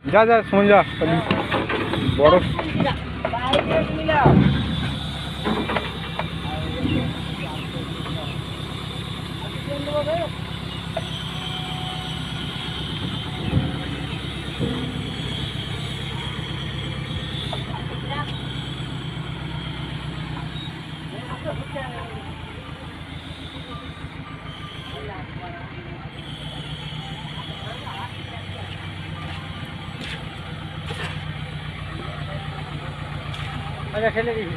যা যা সময় যা বড় আচ্ছা ঠেলে দিবি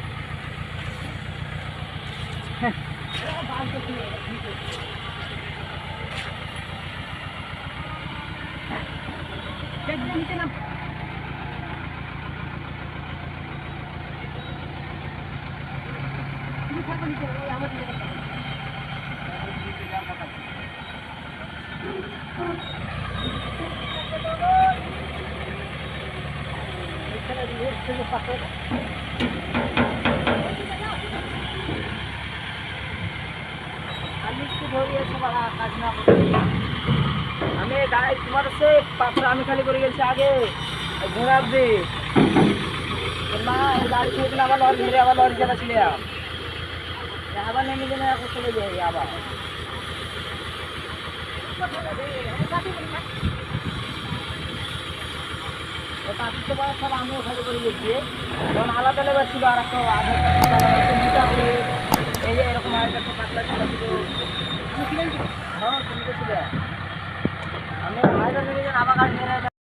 আমি গাড়ি তোমার হচ্ছে পাথর আমি খালি করে গেছি আগে ঘোরার দিক না গাড়ি থেকে আবার লরি ধরে আবার লরি চালাচ্ছিলাম আবার নেমে গেলে চলে যাই আবার সব আমিও খালি করে গেছি তখন আলাদা লেবার ছিল আর একটা আধার এই যে এরকম একটা পাতলা ছিল হ্যাঁ তুমি তো ছিল আমি আবার গাড়ি